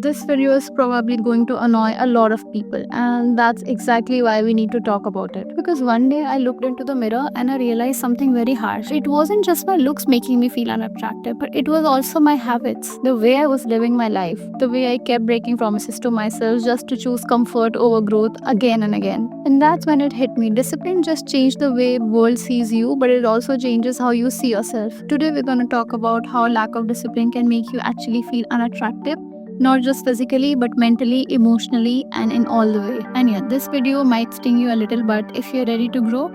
This video is probably going to annoy a lot of people, and that's exactly why we need to talk about it. Because one day I looked into the mirror and I realized something very harsh. It wasn't just my looks making me feel unattractive, but it was also my habits, the way I was living my life, the way I kept breaking promises to myself just to choose comfort over growth again and again. And that's when it hit me. Discipline just changed the way world sees you, but it also changes how you see yourself. Today we're going to talk about how lack of discipline can make you actually feel unattractive, not just physically but mentally, emotionally, and in all the way. And yeah, this video might sting you a little, but if you're ready to grow,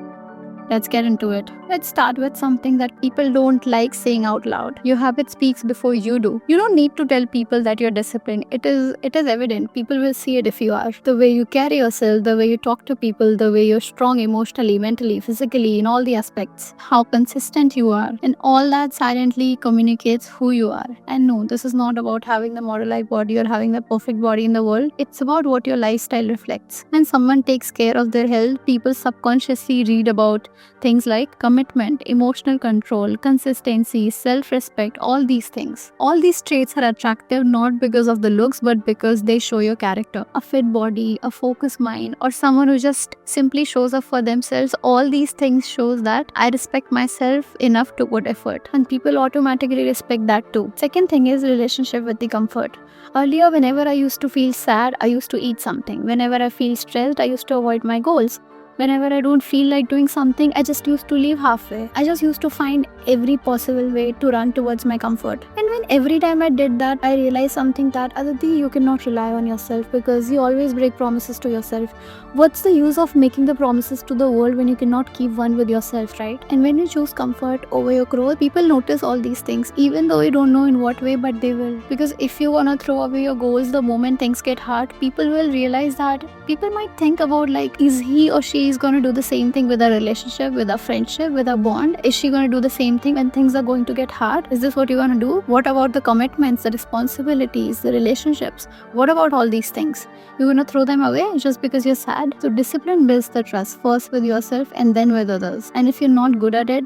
let's get into it. Let's start with something that people don't like saying out loud. Your habit speaks before you do. You don't need to tell people that you're disciplined. It is evident. People will see it if you are. The way you carry yourself, the way you talk to people, the way you're strong emotionally, mentally, physically, in all the aspects. How consistent you are. And all that silently communicates who you are. And no, this is not about having the model-like body or having the perfect body in the world. It's about what your lifestyle reflects. When someone takes care of their health, people subconsciously read about things like commitment, emotional control, consistency, self-respect, all these things. All these traits are attractive not because of the looks but because they show your character. A fit body, a focused mind, or someone who just simply shows up for themselves, all these things shows that I respect myself enough to put effort. And people automatically respect that too. Second thing is relationship with the comfort. Earlier, whenever I used to feel sad, I used to eat something. Whenever I feel stressed, I used to avoid my goals. Whenever I don't feel like doing something, I just used to leave halfway. I just used to find every possible way to run towards my comfort. And when every time I did that, I realized something that Aditi, you cannot rely on yourself because you always break promises to yourself. What's the use of making the promises to the world when you cannot keep one with yourself, right? And when you choose comfort over your growth, people notice all these things, even though you don't know in what way, but they will. Because if you wanna throw away your goals the moment things get hard, people will realize that. People might think about like, is he or she is going to do the same thing with a relationship, with a friendship, with a bond? Is she going to do the same thing when things are going to get hard? Is this what you're going to do? What about the commitments, the responsibilities, the relationships? What about all these things? You're going to throw them away just because you're sad? So discipline builds the trust first with yourself and then with others. And if you're not good at it,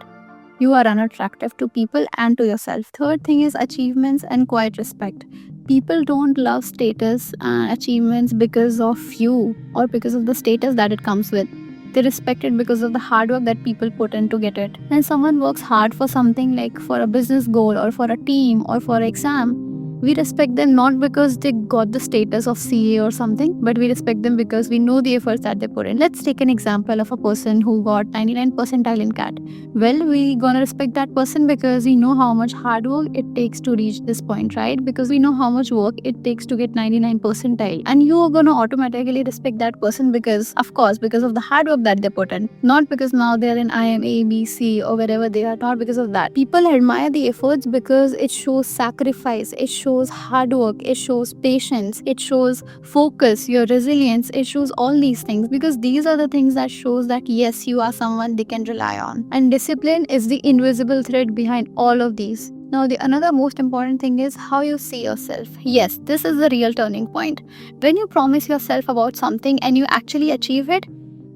you are unattractive to people and to yourself. Third thing is achievements and quiet respect. People don't love status and achievements because of you or because of the status that it comes with. They respect it because of the hard work that people put in to get it. When someone works hard for something like for a business goal or for a team or for an exam, we respect them not because they got the status of CA or something, but we respect them because we know the efforts that they put in. Let's take an example of a person who got 99 percentile in CAT. Well, we gonna respect that person because we know how much hard work it takes to reach this point, right? Because we know how much work it takes to get 99 percentile. And you are gonna automatically respect that person because, of course, because of the hard work that they put in. Not because now they're in IM, A, B, C or wherever they are, not because of that. People admire the efforts because it shows sacrifice, it shows hard work, it shows patience, it shows focus, your resilience, it shows all these things because these are the things that shows that yes, you are someone they can rely on. And discipline is the invisible thread behind all of these. Now, the another most important thing is how you see yourself. Yes, this is the real turning point. When you promise yourself about something and you actually achieve it,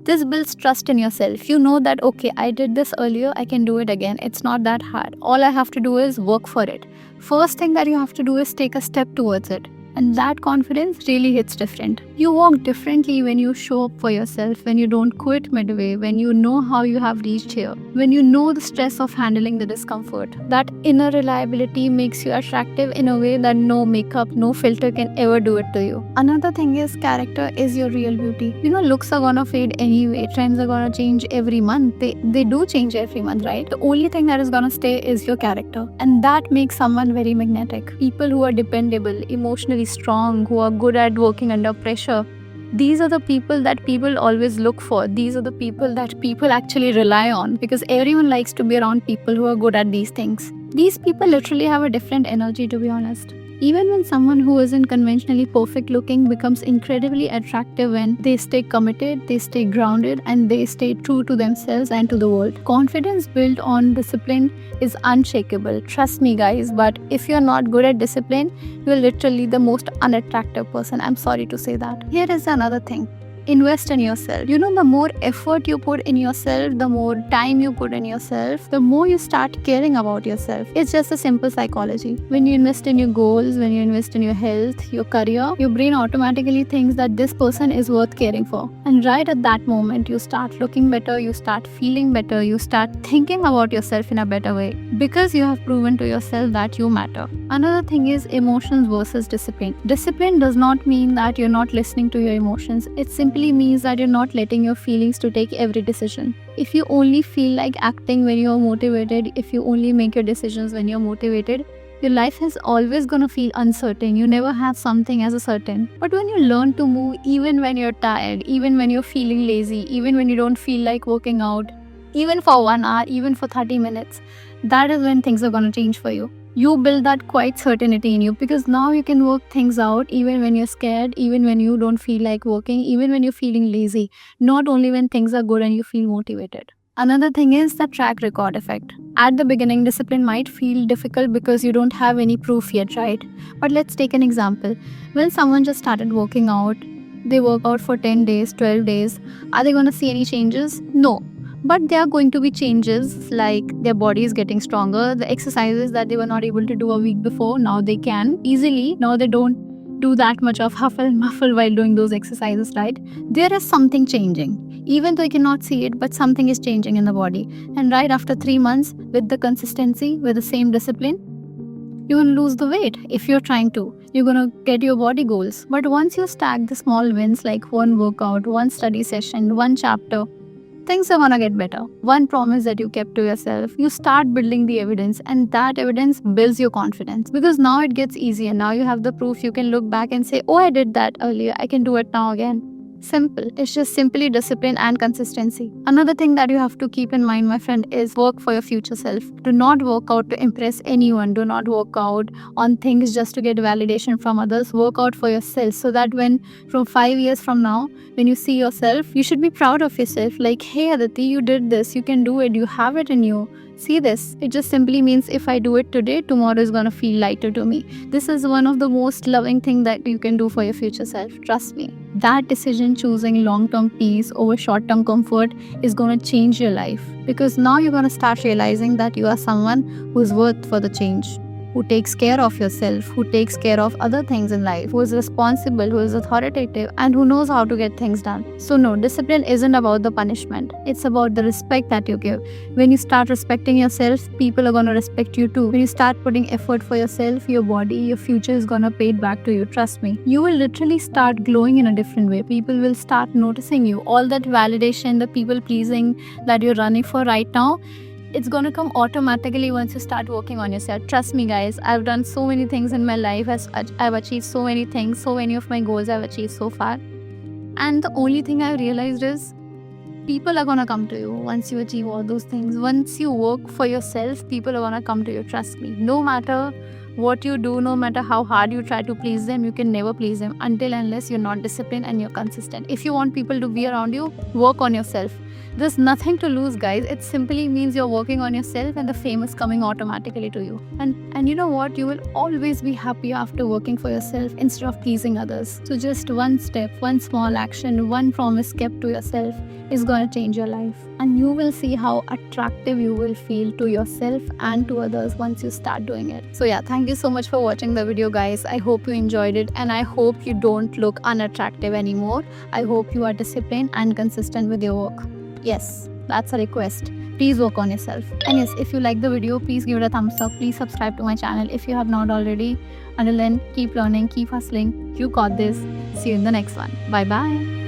this builds trust in yourself. You know that, okay, I did this earlier, I can do it again. It's not that hard. All I have to do is work for it. First thing that you have to do is take a step towards it. And that confidence really hits different. You walk differently when you show up for yourself, when you don't quit midway, when you know how you have reached here, when you know the stress of handling the discomfort. That inner reliability makes you attractive in a way that no makeup, no filter can ever do it to you. Another thing is character is your real beauty. You know, looks are gonna fade anyway. Trends are gonna change every month. They do change every month, right? The only thing that is gonna stay is your character. And that makes someone very magnetic. People who are dependable, emotionally strong, who are good at working under pressure, these are the people that people always look for. These are the people that people actually rely on because everyone likes to be around people who are good at these things. These people literally have a different energy, to be honest. Even when someone who isn't conventionally perfect looking becomes incredibly attractive when they stay committed, they stay grounded, and they stay true to themselves and to the world. Confidence built on discipline is unshakable. Trust me, guys, but if you're not good at discipline, you're literally the most unattractive person. I'm sorry to say that. Here is another thing. invest in yourself. You know, the more effort you put in yourself, the more time you put in yourself, the more you start caring about yourself. It's just a simple psychology. When you invest in your goals, when you invest in your health, your career, your brain automatically thinks that this person is worth caring for. And right at that moment, you start looking better, you start feeling better, you start thinking about yourself in a better way because you have proven to yourself that you matter. Another thing is emotions versus discipline. Discipline does not mean that you're not listening to your emotions. It simply means that you're not letting your feelings to take every decision. If you only feel like acting when you're motivated, if you only make your decisions when you're motivated, your life is always gonna feel uncertain. You never have something as a certain. But when you learn to move even when you're tired, even when you're feeling lazy, even when you don't feel like working out, even for 1 hour, even for 30 minutes, that is when things are gonna change for you. You build that quiet certainty in you because now you can work things out even when you're scared, even when you don't feel like working, even when you're feeling lazy, not only when things are good and you feel motivated. Another thing is the track record effect. At the beginning, discipline might feel difficult because you don't have any proof yet, right? But let's take an example. When someone just started working out, they work out for 10 days, 12 days, are they going to see any changes? No. But there are going to be changes like their body is getting stronger. The exercises that they were not able to do a week before, now they can easily. Now they don't do that much of huffle and muffle while doing those exercises, right? There is something changing. Even though you cannot see it, but something is changing in the body. And right after 3 months, with the consistency, with the same discipline, you will lose the weight if you're trying to. You're gonna get your body goals. But once you stack the small wins like one workout, one study session, one chapter, things are gonna get better. One promise that you kept to yourself, you start building the evidence, and that evidence builds your confidence because now it gets easier. Now you have the proof. You can look back and say, oh, I did that earlier, I can do it now again. Simple. It's just simply discipline and consistency. Another thing that you have to keep in mind, my friend, is work for your future self. Do not work out to impress anyone. Do not work out on things just to get validation from others. Work out for yourself so that when from 5 years from now, when you see yourself, you should be proud of yourself. Like, hey Aditi, you did this. You can do it. You have it in you. See this. It just simply means if I do it today, tomorrow is going to feel lighter to me. This is one of the most loving things that you can do for your future self. Trust me. That decision, choosing long-term peace over short-term comfort, is going to change your life because now you're going to start realizing that you are someone who's worth for the change, who takes care of yourself, who takes care of other things in life, who is responsible, who is authoritative, and who knows how to get things done. So no, discipline isn't about the punishment. It's about the respect that you give. When you start respecting yourself, people are going to respect you too. When you start putting effort for yourself, your body, your future is going to pay it back to you. Trust me. You will literally start glowing in a different way. People will start noticing you. All that validation, the people pleasing that you're running for right now, it's going to come automatically once you start working on yourself. Trust me, guys. I've done so many things in my life. I've achieved so many things. So many of my goals I've achieved so far. And the only thing I've realized is people are going to come to you once you achieve all those things. Once you work for yourself, people are going to come to you. Trust me. No matter what you do, no matter how hard you try to please them, you can never please them until unless you're not disciplined and you're consistent. If you want people to be around you, work on yourself. There's nothing to lose, guys. It simply means you're working on yourself and the fame is coming automatically to you. And you know what? You will always be happy after working for yourself instead of pleasing others. So just one step, one small action, one promise kept to yourself is going to change your life. And you will see how attractive you will feel to yourself and to others once you start doing it. So yeah, thank you so much for watching the video, guys. I hope you enjoyed it and I hope you don't look unattractive anymore. I hope you are disciplined and consistent with your work. Yes, that's a request. Please work on yourself. And yes, if you like the video, please give it a thumbs up. Please subscribe to my channel if you have not already. Until then, keep learning, keep hustling. You got this. See you in the next one. Bye bye.